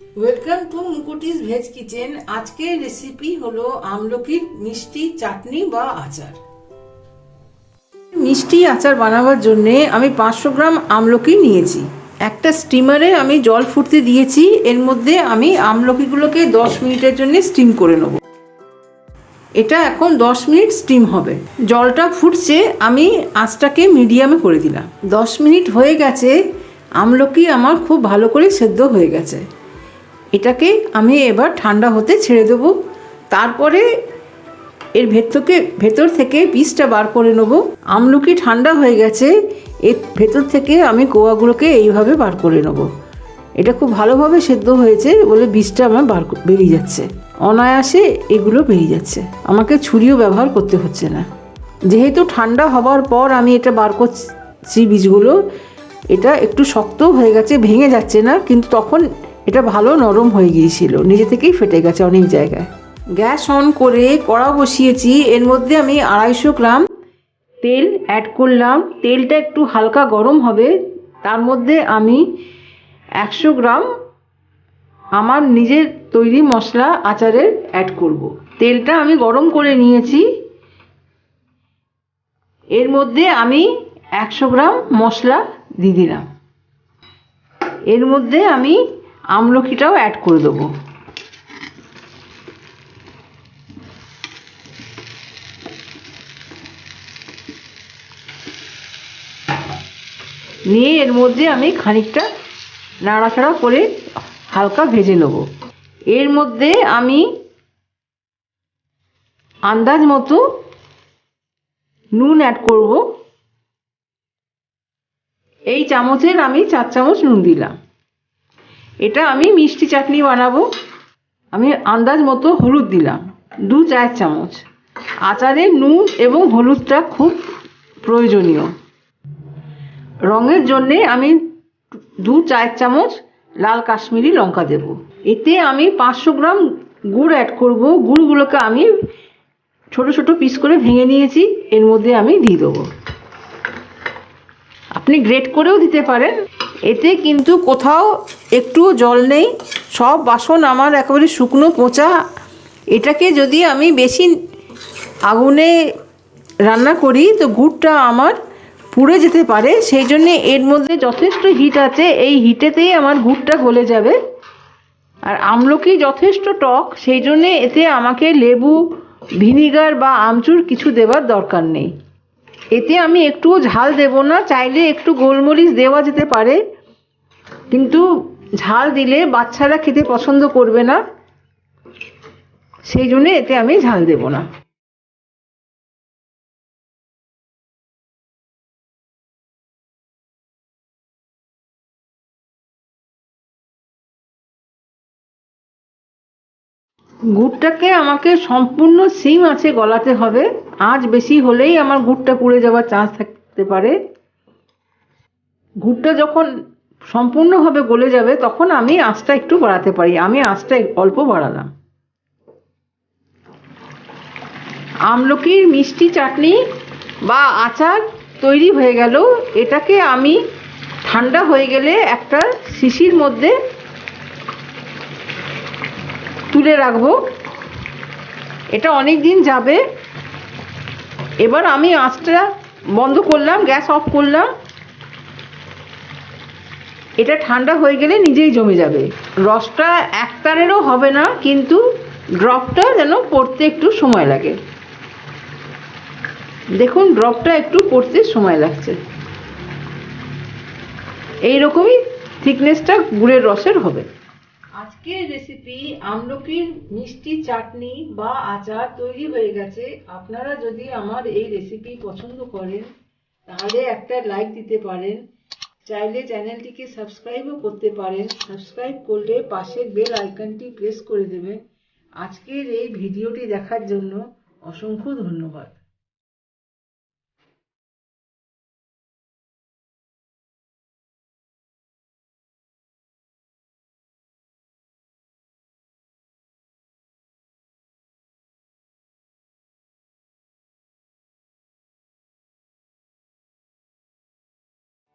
Welcome to Mukuti's veg kitchen. আজকের recipe হলো আমলকির মিষ্টি চাটনি বা আচার। মিষ্টি আচার বানাবার জন্যে আমি 500 গ্রাম আমলকি নিয়েছি। একটা স্টিমারে আমি জল ফুটতে দিয়েছি। এর মধ্যে আমি আমলকিগুলোকে 10 মিনিটের জন্য স্টিম করে নেব। এটা এখন 10 মিনিট স্টিম হবে। জলটা ফুটছে, আমি আঁচটাকে মিডিয়ামে করে দিলাম। 10 মিনিট হয়ে গেছে, আমলকি আমার খুব ভালো করে সেদ্ধ হয়ে গেছে। এটাকে আমি এবার ঠান্ডা হতে ছেড়ে দেবো। তারপরে এর ভেতর থেকে বীজটা বার করে নেব। আমলকি ঠান্ডা হয়ে গেছে, এর ভেতর থেকে আমি কোয়াগুলোকে এইভাবে বার করে নেব। এটা খুব ভালোভাবে সেদ্ধ হয়েছে বলে বীজটা আমার বেরিয়ে যাচ্ছে, অনায়াসে এগুলো বেরিয়ে যাচ্ছে। আমাকে ছুরিও ব্যবহার করতে হচ্ছে না। যেহেতু ঠান্ডা হবার পর আমি এটা বার করছি বীজগুলো, এটা একটু শক্ত হয়ে গেছে, ভেঙে যাচ্ছে না, কিন্তু তখন এটা ভালো নরম হয়ে গিয়েছিল, নিজে থেকেই ফেটে গেছে অনেক জায়গায়। গ্যাস অন করে কড়া বসিয়েছি। এর মধ্যে আমি 250 গ্রাম তেল অ্যাড করলাম। তেলটা একটু হালকা গরম হবে। তার মধ্যে আমি 100 গ্রাম আমার নিজের তৈরি মশলা আচারের অ্যাড করব। তেলটা আমি গরম করে নিয়েছি। এর মধ্যে আমি 100 গ্রাম মশলা দিয়ে দিলাম। এর মধ্যে আমি আমলকিটাও অ্যাড করে দেবো। নিয়ে এর মধ্যে আমি খানিকটা নাড়াচাড়া করে হালকা ভেজে নেব। এর মধ্যে আমি আন্দাজ মতো নুন অ্যাড করব। এই চামচের আমি 4 চামচ নুন দিলাম। এটা আমি মিষ্টি চাটনি বানাবো। আমি আন্দাজ মতো হলুদ দিলাম 2-4 চামচ। আচারে নুন এবং হলুদটা খুব প্রয়োজনীয়। রঙের জন্যে আমি 2-4 চামচ লাল কাশ্মীরি লঙ্কা দেব। এতে আমি 500 গ্রাম গুড় অ্যাড করব। গুড়গুলোকে আমি ছোট ছোট পিস করে ভেঙে নিয়েছি, এর মধ্যে আমি দিয়ে দেবো। আপনি গ্রেট করেও দিতে পারেন। এতে কিন্তু কোথাও একটু জল নেই, সব বাসন আমার একেবারে শুকনো পোঁচা। এটাকে যদি আমি বেশি আগুনে রান্না করি তো গুড়টা আমার পুড়ে যেতে পারে, সেই জন্যে এর মধ্যে যথেষ্ট হিট আছে, এই হিটেতেই আমার গুড়টা গলে যাবে। আর আমলকি যথেষ্ট টক, সেই জন্যে এতে আমাকে লেবু, ভিনিগার বা আমচুর কিছু দেওয়ার দরকার নেই। এতে আমি একটুও ঝাল দেব না। চাইলে একটু গোলমরিচ দেওয়া যেতে পারে, কিন্তু ঝাল দিলে বাচ্চারা খেতে পছন্দ করবে না, সেই জন্যে এতে আমি ঝাল দেব না। গুড়টাকে আমাকে সম্পূর্ণ সিম আঁচে গলাতে হবে। আঁচ বেশি হলেই আমার গুড়টা পুড়ে যাওয়ার চান্স থাকতে পারে। গুড়টা যখন সম্পূর্ণভাবে গলে যাবে তখন আমি আঁচটা একটু বাড়াতে পারি। আমি আঁচটা অল্প বাড়ালাম। আমলকির মিষ্টি চাটনি বা আচার তৈরি হয়ে গেল। এটাকে আমি ঠান্ডা হয়ে গেলে একটা শিশির মধ্যে তুলে রাখবো। এটা অনেক দিন যাবে। এবার আমি আঁচটা বন্ধ করলাম, গ্যাস অফ করলাম। এটা ঠান্ডা হয়ে গেলে নিজেই জমে যাবে। রসটা একতারেরও হবে না, কিন্তু ড্রপটা যেন পড়তে একটু সময় লাগে। দেখুন, ড্রপটা একটু পড়তে সময় লাগছে। এইরকমই থিকনেসটা গুড়ের রসের হবে। আজকের রেসিপি আমলকির মিষ্টি চাটনি বা আচার তৈরি হয়ে গেছে। আপনারা যদি আমার এই রেসিপি পছন্দ করেন তাহলে একটা লাইক দিতে পারেন। চাইলে চ্যানেলটিকে সাবস্ক্রাইবও করতে পারেন। সাবস্ক্রাইব করলে পাশের বেল আইকনটি প্রেস করে দেবেন। আজকের এই ভিডিওটি দেখার জন্য অসংখ্য ধন্যবাদ।